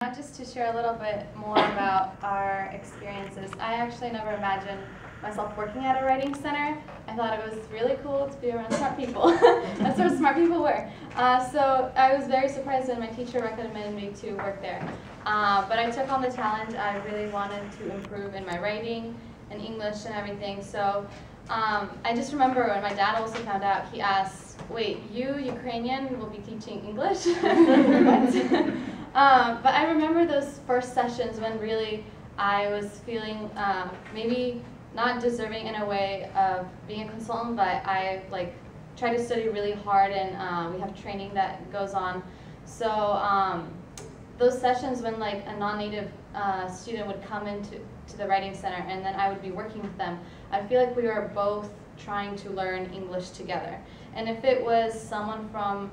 Just to share a little bit more about our experiences, I actually never imagined myself working at a writing center. I thought it was really cool to be around smart people. That's what smart people were. So I was very surprised when my teacher recommended me to work there. But I took on the challenge. I really wanted to improve in my writing and English and everything. So I just remember when my dad also found out, he asked, "Wait, you, Ukrainian, will be teaching English?" What? But I remember those first sessions when really I was feeling maybe not deserving in a way of being a consultant, but I try to study really hard, and we have training that goes on. So those sessions when a non-native student would come into the writing center and then I would be working with them, I feel like we were both trying to learn English together. And if it was someone from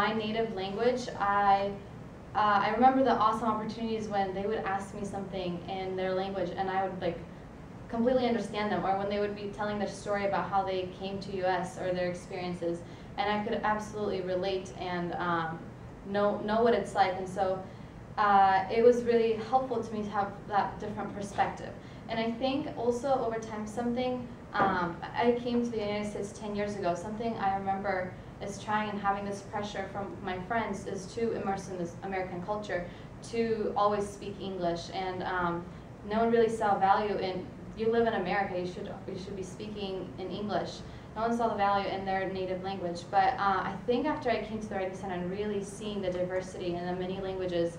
my native language, I remember the awesome opportunities when they would ask me something in their language and I would completely understand them, or when they would be telling their story about how they came to US or their experiences, and I could absolutely relate and know what it's like. And so it was really helpful to me to have that different perspective. And I think also over time I came to the United States 10 years ago. Something I remember is trying and having this pressure from my friends is to immerse in this American culture, to always speak English, and no one really saw value in, you live in America, you should be speaking in English. No one saw the value in their native language. But I think after I came to the Writing Center and really seeing the diversity in the many languages,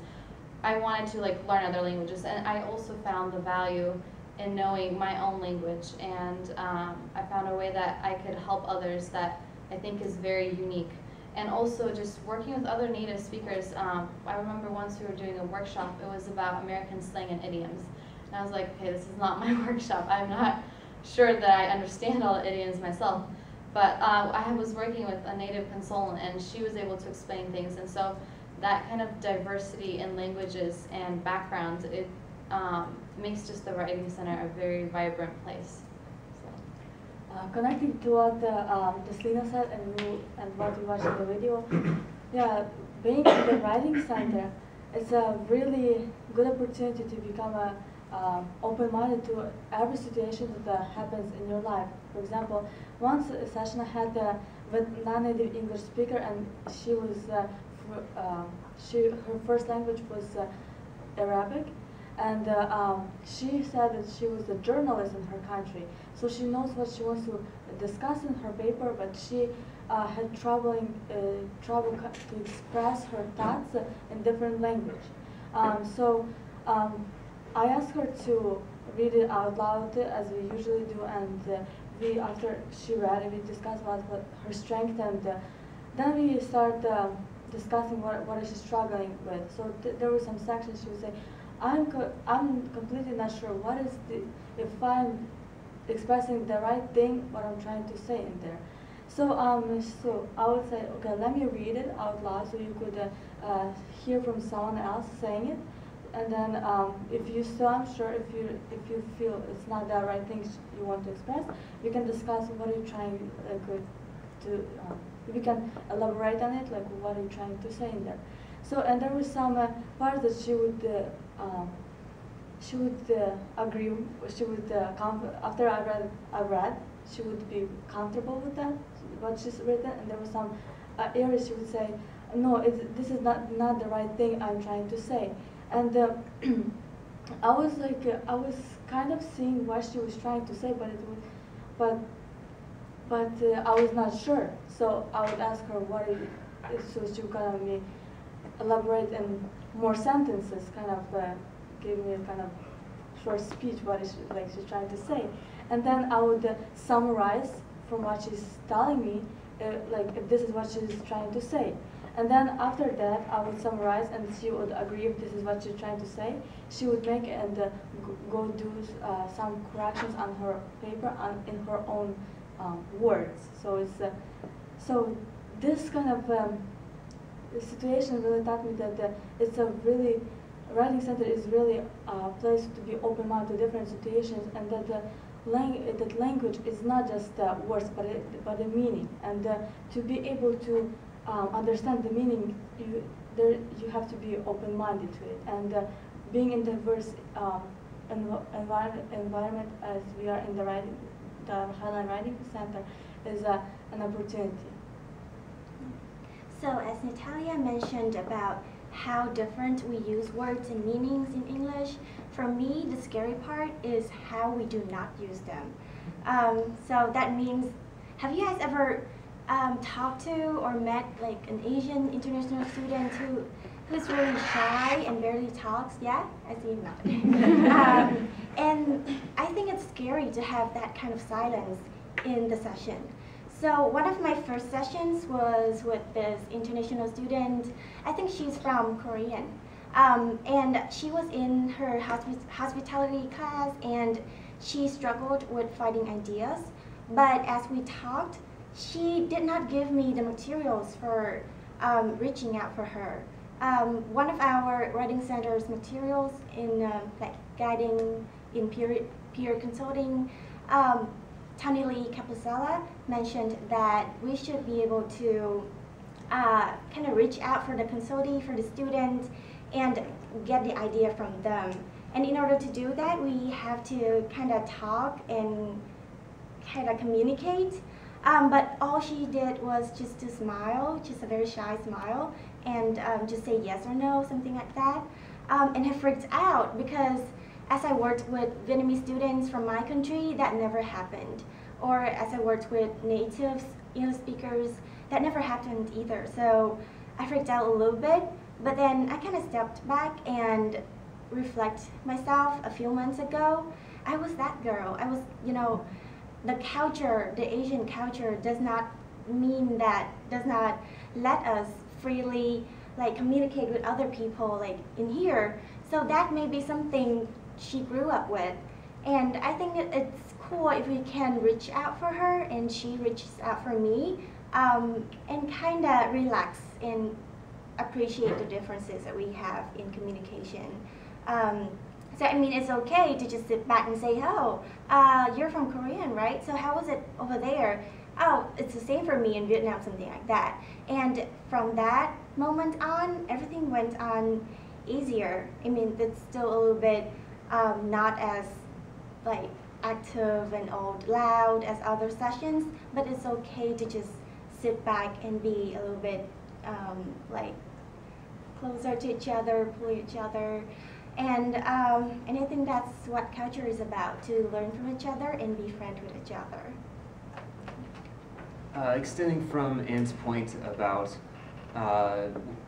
I wanted to learn other languages, and I also found the value in knowing my own language, and I found a way that I could help others that I think is very unique. And also just working with other native speakers. I remember once we were doing a workshop, it was about American slang and idioms. And I was like, okay, this is not my workshop. I'm not sure that I understand all the idioms myself. But I was working with a native consultant and she was able to explain things. And so that kind of diversity in languages and backgrounds, it makes just the Writing Center a very vibrant place. Connecting to what Deslina said and what we watched in the video, yeah, being in the Writing Center, it's a really good opportunity to become open-minded to every situation that happens in your life. For example, once a session I had with non-native English speaker, and she was her first language was Arabic. And she said that she was a journalist in her country, so she knows what she wants to discuss in her paper, but she had trouble to express her thoughts in different language. I asked her to read it out loud as we usually do, and after she read it, we discussed what her strength, and then we start discussing what is she struggling with. So there were some sections she would say, I'm completely not sure if I'm expressing the right thing, what I'm trying to say in there. So I would say, okay, let me read it out loud so you could hear from someone else saying it. And then if you still unsure, if you feel it's not the right thing you want to express, you can discuss what you're trying to. You can elaborate on it, what are you trying to say in there. So, and there were some parts that she would agree. She would after I read, she would be comfortable with that, what she's written. And there were some areas she would say, no, this is not the right thing I'm trying to say. And I was kind of seeing what she was trying to say, but I was not sure. So I would ask her so she would kind of elaborate in more sentences, kind of give me a kind of short speech what is she's trying to say, and then I would summarize from what she's telling me, if this is what she's trying to say, and then after that I would summarize and she would agree if this is what she's trying to say. She would make and go do some corrections on her paper in her own words. So it's so this kind of the situation really taught me that it's a really, Writing Center is really a place to be open-minded to different situations, and that that language is not just words, but a meaning, and to be able to understand the meaning, there you have to be open-minded to it. And being in diverse environment as we are in the Highline Writing Center is an opportunity. So as Natalia mentioned about how different we use words and meanings in English, for me the scary part is how we do not use them. So that means, have you guys ever talked to or met like an Asian international student who's really shy and barely talks? Yeah, I see you nodding. And I think it's scary to have that kind of silence in the session. So one of my first sessions was with this international student. I think she's from Korean. And she was in her hospitality class and she struggled with finding ideas. But as we talked, she did not give me the materials for reaching out for her. One of our writing center's materials in like guiding in peer consulting, Tani Lee Capusella mentioned that we should be able to kind of reach out for the consultee, for the student, and get the idea from them. And in order to do that, we have to kind of talk and kind of communicate. But all she did was just to smile, just a very shy smile, and just say yes or no, something like that. And I freaked out because as I worked with Vietnamese students from my country, that never happened. Or as I worked with native speakers, that never happened either. So I freaked out a little bit, but then I kind of stepped back and reflect myself a few months ago. I was that girl. I was, the culture, the Asian culture does not mean that, does not let us freely like communicate with other people like in here. So that may be something she grew up with. And I think it's cool if we can reach out for her and she reaches out for me, and kind of relax and appreciate the differences that we have in communication. So I mean, it's okay to just sit back and say, oh, you're from Korean, right? So how was it over there? Oh, it's the same for me in Vietnam, something like that. And from that moment on, everything went on easier. I mean, it's still a little bit not as like active and loud as other sessions, but it's okay to just sit back and be a little bit like closer to each other, pull each other. And I think that's what culture is about, to learn from each other and be friends with each other. Extending from Anne's point about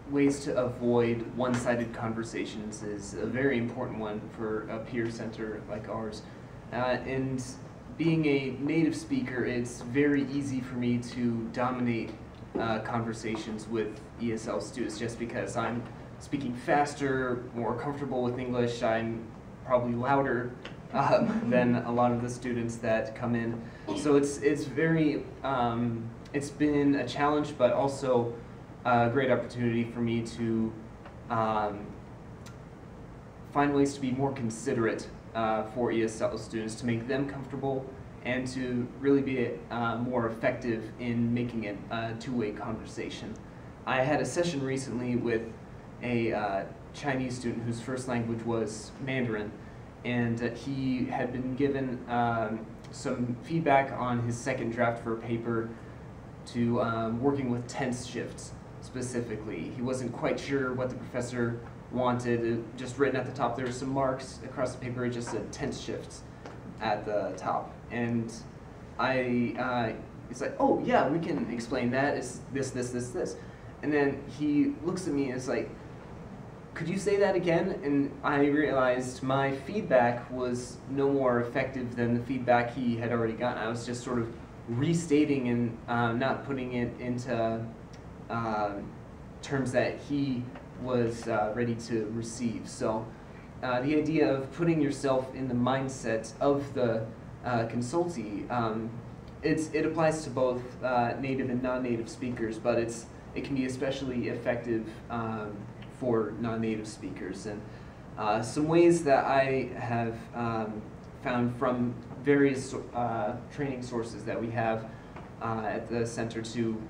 ways to avoid one-sided conversations is a very important one for a peer center like ours. And being a native speaker, it's very easy for me to dominate conversations with ESL students just because I'm speaking faster, more comfortable with English. I'm probably louder than a lot of the students that come in. So it's very, it's been a challenge, but also a great opportunity for me to find ways to be more considerate for ESL students, to make them comfortable and to really be more effective in making it a two-way conversation. I had a session recently with a Chinese student whose first language was Mandarin, and he had been given some feedback on his second draft for a paper to working with tense shifts specifically. He wasn't quite sure what the professor wanted. Just written at the top, there were some marks across the paper. It just said tense shifts at the top, and it's like, oh yeah, we can explain that. It's this, and then he looks at me and is like, could you say that again? And I realized my feedback was no more effective than the feedback he had already gotten. I was just sort of restating and not putting it into terms that he was ready to receive. So the idea of putting yourself in the mindset of the consultee, it applies to both native and non-native speakers, but it can be especially effective for non-native speakers. And some ways that I have found from various training sources that we have at the center to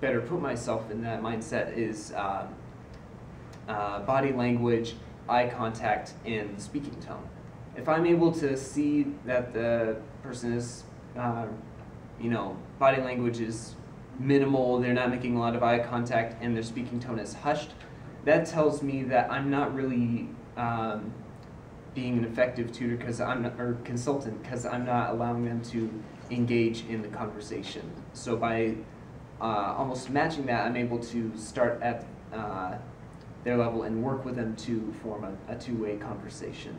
better put myself in that mindset is body language, eye contact, and the speaking tone. If I'm able to see that the person is, body language is minimal, they're not making a lot of eye contact, and their speaking tone is hushed, that tells me that I'm not really being an effective tutor or consultant because I'm not allowing them to engage in the conversation. So by almost matching that, I'm able to start at their level and work with them to form a two-way conversation.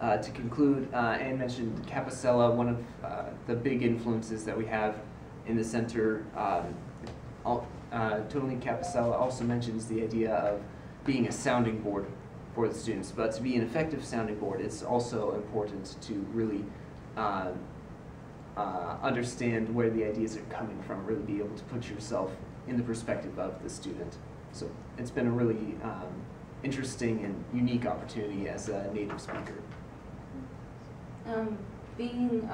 To conclude, Anne mentioned Capicella, one of the big influences that we have in the center. Totally Capicella also mentions the idea of being a sounding board for the students, but to be an effective sounding board, it's also important to really understand where the ideas are coming from, really be able to put yourself in the perspective of the student. So it's been a really interesting and unique opportunity as a native speaker. Being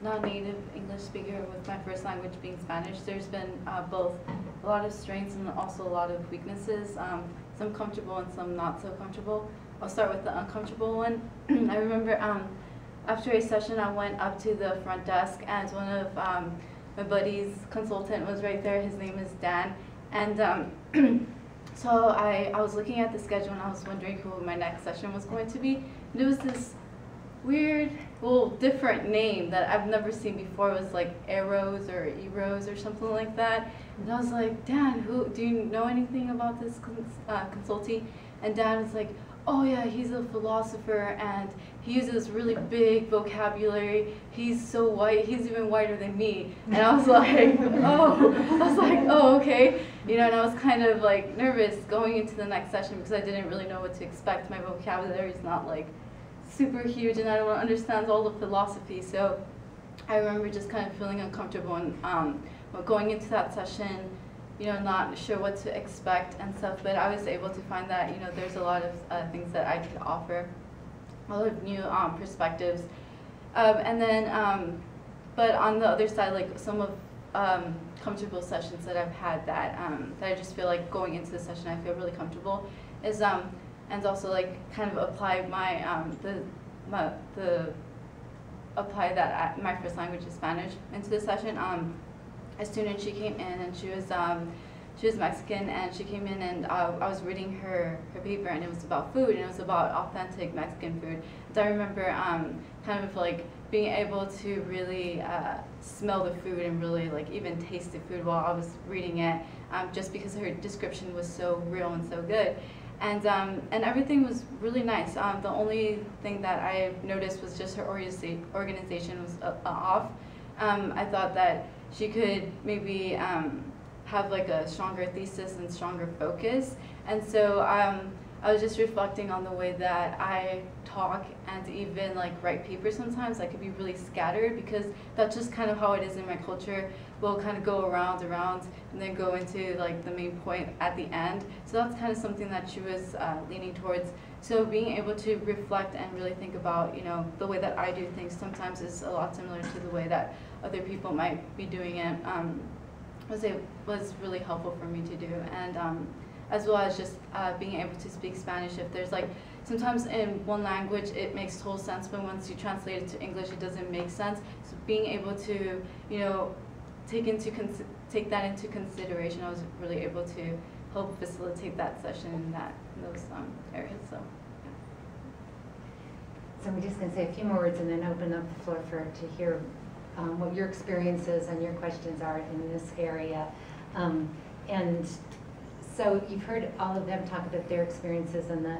non-native English speaker with my first language being Spanish, there's been both a lot of strengths and also a lot of weaknesses, some comfortable and some not so comfortable. I'll start with the uncomfortable one. I remember after a session I went up to the front desk and one of my buddy's consultant was right there. His name is Dan, and so I was looking at the schedule and I was wondering who my next session was going to be, and it was this weird, different name that I've never seen before. It was like Arrows or Eros or something like that. And I was like, Dan, do you know anything about this consultee? And Dan was like, oh yeah, he's a philosopher and he uses really big vocabulary. He's so white, he's even whiter than me. And I was like, oh, okay. And I was kind of like nervous going into the next session because I didn't really know what to expect. My vocabulary is not like super huge and I don't understand all the philosophy. So I remember just kind of feeling uncomfortable and going into that session, not sure what to expect and stuff, but I was able to find that, there's a lot of things that I could offer, a lot of new perspectives. And then, but on the other side, like some of comfortable sessions that I've had that I just feel like going into the session I feel really comfortable is, and also like kind of apply my, apply that my first language is Spanish into the session. A student, she came in and she was Mexican, and she came in and I was reading her paper, and it was about food, and it was about authentic Mexican food. So I remember kind of like being able to really smell the food and really like even taste the food while I was reading it, just because her description was so real and so good. And everything was really nice. The only thing that I noticed was just her organization was off. I thought that she could maybe have like a stronger thesis and stronger focus. And so I was just reflecting on the way that I talk and even like write papers sometimes. I could be really scattered because that's just kind of how it is in my culture. We'll kind of go around and then go into like the main point at the end. So that's kind of something that she was leaning towards. So being able to reflect and really think about, the way that I do things sometimes is a lot similar to the way that other people might be doing it, was really helpful for me to do. And as well as just being able to speak Spanish. If there's like, sometimes in one language it makes total sense, but once you translate it to English it doesn't make sense. So being able to, take that into consideration, I was really able to help facilitate that session in those areas. So I'm just going to say a few more words and then open up the floor to hear what your experiences and your questions are in this area. And so you've heard all of them talk about their experiences and the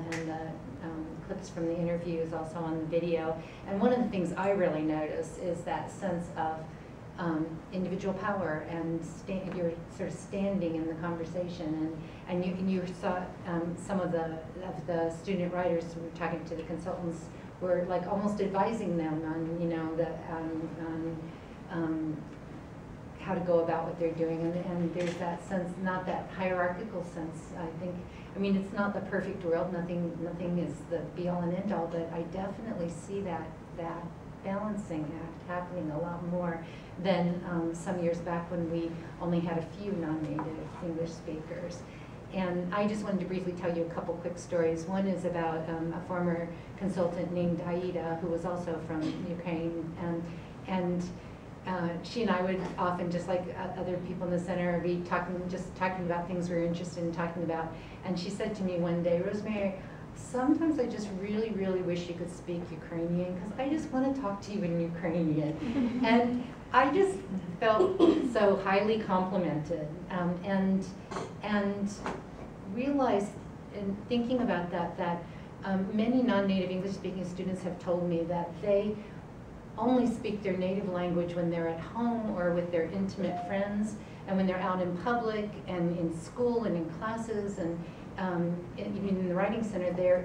clips from the interviews also on the video. And one of the things I really notice is that sense of individual power, and you're sort of standing in the conversation, and you saw some of the student writers who were talking to the consultants were like almost advising them on how to go about what they're doing, and there's that sense, not that hierarchical sense. I think, it's not the perfect world. Nothing is the be all and end all, but I definitely see that balancing act happening a lot more than some years back when we only had a few non-native English speakers. and I just wanted to briefly tell you a couple quick stories. One is about a former consultant named Aida, who was also from Ukraine, and she and I would often, just like other people in the center, be talking about things we were interested in talking about. And she said to me one day, Rosemary, sometimes I just really, really wish you could speak Ukrainian, because I just want to talk to you in Ukrainian. And I just felt so highly complimented, and realized in thinking about that many non-native English-speaking students have told me that they only speak their native language when they're at home or with their intimate friends, and when they're out in public and in school and in classes and even in the writing center, the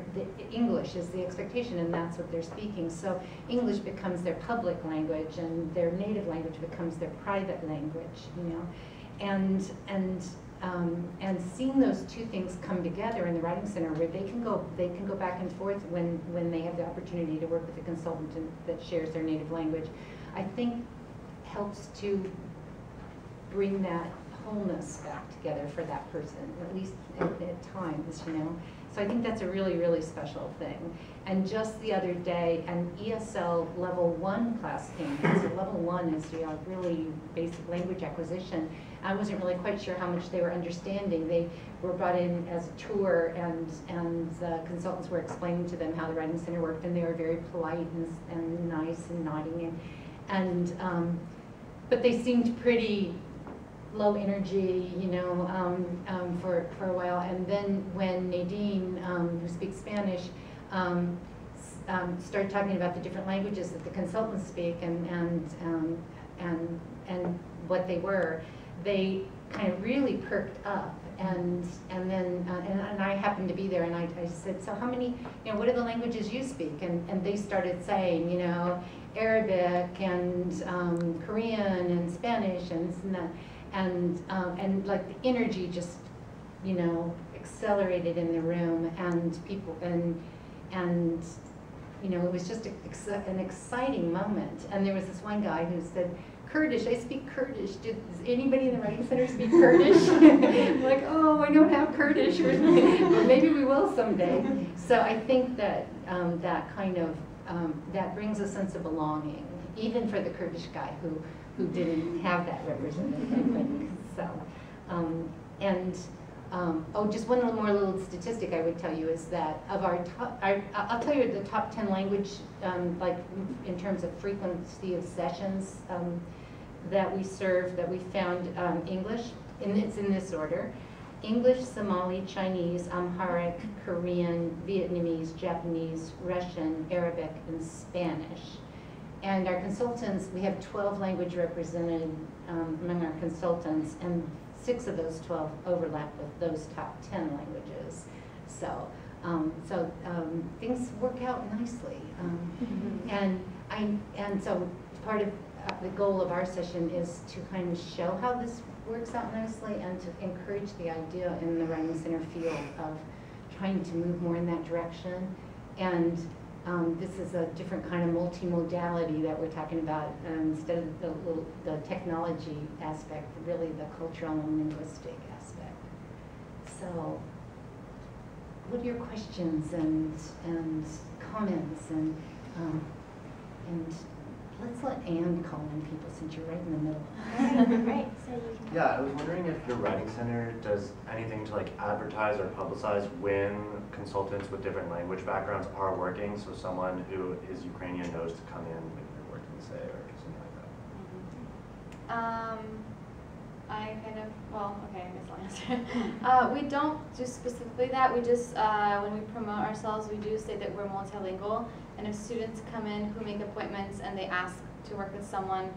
English is the expectation, and that's what they're speaking. So English becomes their public language, and their native language becomes their private language, you know. And seeing those two things come together in the writing center, where they can go back and forth when they have the opportunity to work with a consultant that shares their native language, I think helps to bring that wholeness back together for that person, at least at times, you know. So I think that's a really, really special thing. And just the other day, an ESL level 1 class came in. So level 1 is really basic language acquisition. I wasn't really quite sure how much they were understanding. They were brought in as a tour, and the consultants were explaining to them how the writing center worked, and they were very polite and nice and nodding, but they seemed pretty low energy, you know, for a while. And then when Nadine, who speaks Spanish, started talking about the different languages that the consultants speak and what they were, they kind of really perked up. And then I happened to be there, and I said, so how many, you know, what are the languages you speak? And they started saying, you know, Arabic and Korean and Spanish and like the energy just, you know, accelerated in the room, and people and you know, it was just an exciting moment. And there was this one guy who said, Kurdish, I speak Kurdish. Does anybody in the writing center speak Kurdish? I'm like, oh, I don't have Kurdish, but maybe we will someday. So I think that that kind of that brings a sense of belonging, even for the Kurdish guy who didn't have that representation. So, just one more little statistic I would tell you is that of our top, I'll tell you the top 10 language, like in terms of frequency of sessions that we serve, that we found English, and it's in this order: English, Somali, Chinese, Amharic, Korean, Vietnamese, Japanese, Russian, Arabic, and Spanish. And our consultants, we have 12 language represented among our consultants, and 6 of those 12 overlap with those top 10 languages. So, things work out nicely. And so part of the goal of our session is to kind of show how this works out nicely, and to encourage the idea in the writing center field of trying to move more in that direction. And this is a different kind of multimodality that we're talking about, instead of the technology aspect, really the cultural and linguistic aspect. So, what are your questions and comments, and let's let Anne call in people, since you're right in the middle. Right. So you can. Yeah, I was wondering if your writing center does anything to like advertise or publicize when consultants with different language backgrounds are working, so someone who is Ukrainian knows to come in when you're working, say, or something like that. I guess I'll answer. We don't do specifically that. We just, when we promote ourselves, we do say that we're multilingual. And if students come in who make appointments and they ask to work with someone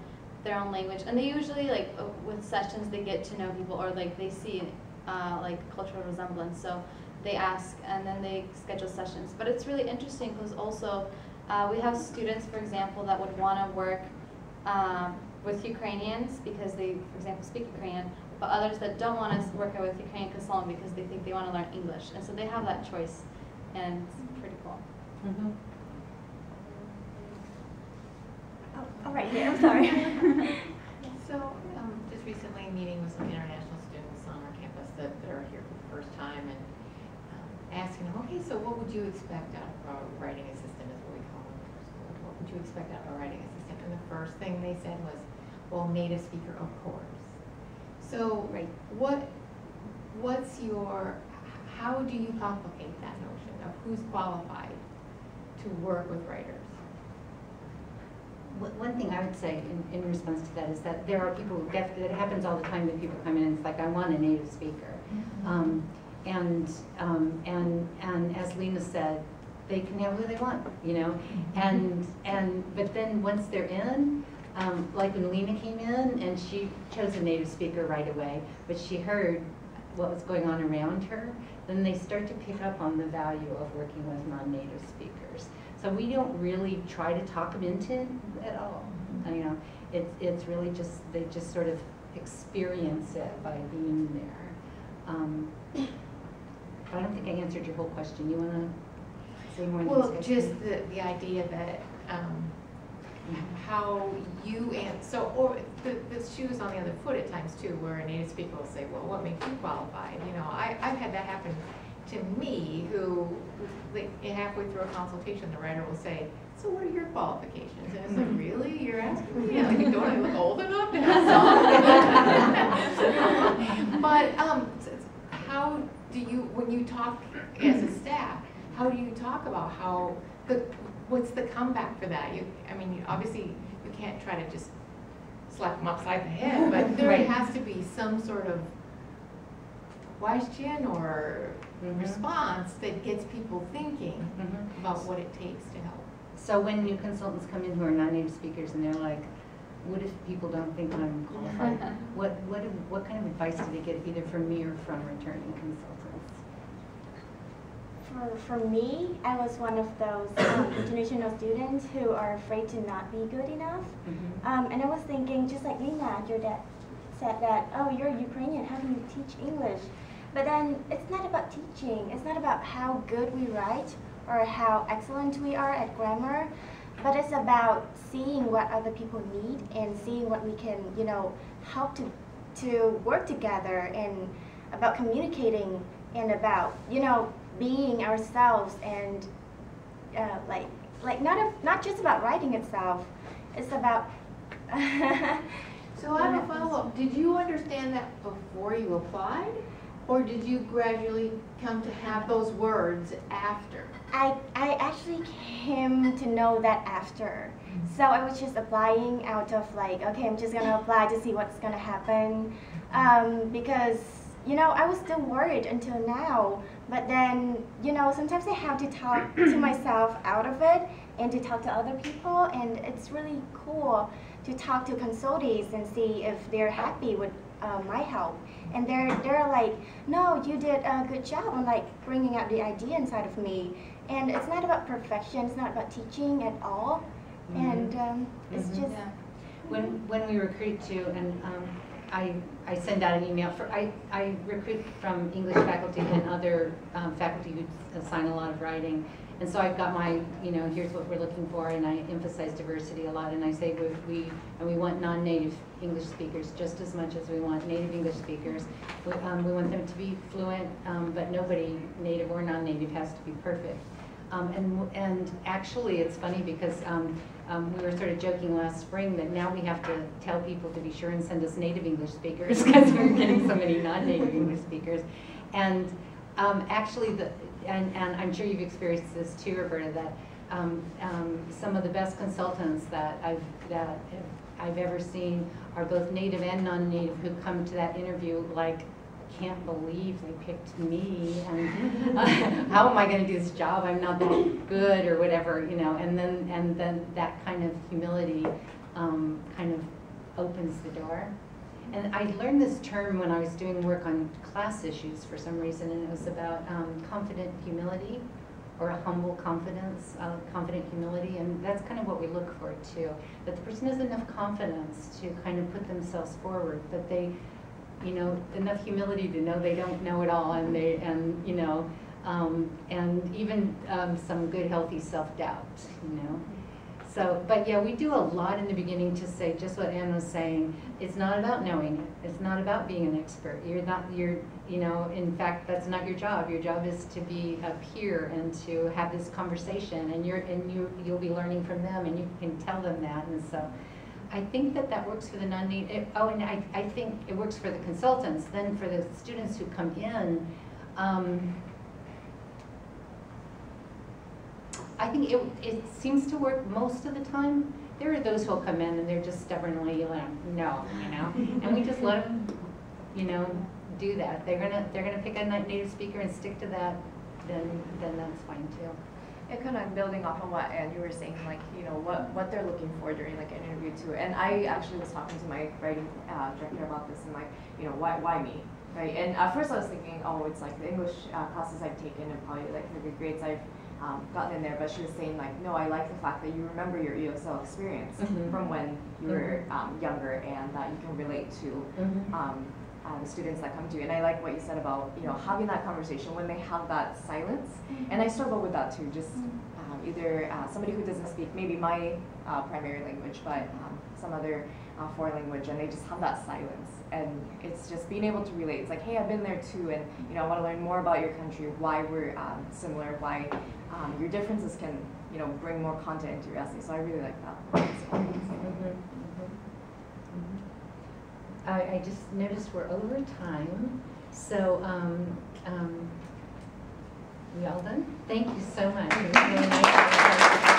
their own language, and they usually, like, with sessions, they get to know people, or like they see like cultural resemblance. So they ask, and then they schedule sessions. But it's really interesting because also we have students, for example, that would want to work with Ukrainians because they, for example, speak Ukrainian, but others that don't want to work with Ukrainian consultant because they think they want to learn English. And so they have that choice, and it's pretty cool. Mm-hmm. Oh, right here, I'm sorry. So, just recently meeting with some international students on our campus that are here for the first time and asking them, okay, so what would you expect out of a writing assistant is what we call them for school. What would you expect out of a writing assistant? And the first thing they said was, well, native speaker, of course. So Right. what's your, how do you complicate that notion of who's qualified to work with writers? One thing I would say in response to that is that there are people, that happens all the time, that people come in and it's like, I want a native speaker. And as Lena said, they can have who they want, you know? But then once they're in, like when Lena came in and she chose a native speaker right away, but she heard what was going on around her, then they start to pick up on the value of working with non-native speakers. So we don't really try to talk them into it at all. You know, it's really just, they just sort of experience it by being there. I don't think I answered your whole question. You want to say more? Well, just the idea that how you or the shoes on the other foot at times too, where a native speaker will say, well, what makes you qualified? You know, I've had that happen to me, who like halfway through a consultation, the writer will say, so what are your qualifications? And it's like, really? You're asking me? Like, don't I look old enough to have some? But how do you, when you talk as a staff, how do you talk about how, what's the comeback for that? I mean, obviously, you can't try to just slap them upside the head, but there Right. has to be some sort of question or response that gets people thinking about what it takes to help. So when new consultants come in who are non-native speakers and they're like, what if people don't think I'm qualified? What kind of advice do they get either from me or from returning consultants? For me, I was one of those international students who are afraid to not be good enough. And I was thinking, just like Lena, your dad said that, oh, you're Ukrainian, how do you teach English? But then it's not about teaching. It's not about how good we write or how excellent we are at grammar, but it's about seeing what other people need and seeing what we can, you know, help to work together, and about communicating and about, you know, being ourselves, and like not just about writing itself. It's about. So I have a follow-up. Did you understand that before you applied, or did you gradually come to have those words after? I actually came to know that after. So I was just applying out of like, okay, I'm just gonna apply to see what's gonna happen, because, you know, I was still worried until now. But then, you know, sometimes I have to talk to myself out of it and to talk to other people, and it's really cool to talk to consultees and see if they're happy with my help. And they're like, no, you did a good job on like bringing out the idea inside of me. And it's not about perfection, it's not about teaching at all. And it's just... Yeah. When we recruit too, and I send out an email for, I recruit from English faculty and other faculty who assign a lot of writing. And so I've got my, you know, here's what we're looking for, and I emphasize diversity a lot, and I say we want non-native English speakers just as much as we want native English speakers. We want them to be fluent, but nobody, native or non-native, has to be perfect. And actually, it's funny because we were sort of joking last spring that now we have to tell people to be sure and send us native English speakers because we're getting so many non-native English speakers. And actually, and I'm sure you've experienced this too, Roberta, that some of the best consultants that I've ever seen are both native and non-native, who come to that interview like, can't believe they picked me, and how am I going to do this job? I'm not that good, or whatever, you know. And then that kind of humility kind of opens the door. And I learned this term when I was doing work on class issues for some reason, and it was about confident humility, or a humble confidence, confident humility, and that's kind of what we look for too. That the person has enough confidence to kind of put themselves forward, but they, you know, enough humility to know they don't know it all, and you know, and even some good healthy self-doubt, you know. So, but yeah, we do a lot in the beginning to say just what Anne was saying. It's not about knowing it. It's not about being an expert. You're not, you know, in fact, that's not your job. Your job is to be a peer and to have this conversation, and you'll be learning from them, and you can tell them that. And so, I think that works for the non-native. Oh, and I think it works for the consultants. Then for the students who come in, I think it seems to work most of the time. There are those who'll come in and they're just stubbornly like, no, you know, and we just let them, you know, do that. They're gonna pick a native speaker and stick to that. Then that's fine too. And kind of building off on what Anne, you were saying, like, you know, what they're looking for during like an interview too. And I actually was talking to my writing director about this, and like, you know, why me, right? And at first I was thinking, oh, it's like the English classes I've taken and probably like the good grades I've gotten in there. But she was saying like, no, I like the fact that you remember your ESL experience from when you were younger, and that you can relate to the students that come to you. And I like what you said about, you know, having that conversation when they have that silence. And I struggle with that too, just either somebody who doesn't speak maybe my primary language, but some other foreign language, and they just have that silence. And it's just being able to relate. It's like, hey, I've been there too, and you know, I want to learn more about your country, why we're similar, why your differences can, you know, bring more content into your essay. So I really like that. I just noticed we're over time, so we all done? Thank you so much. It was really nice.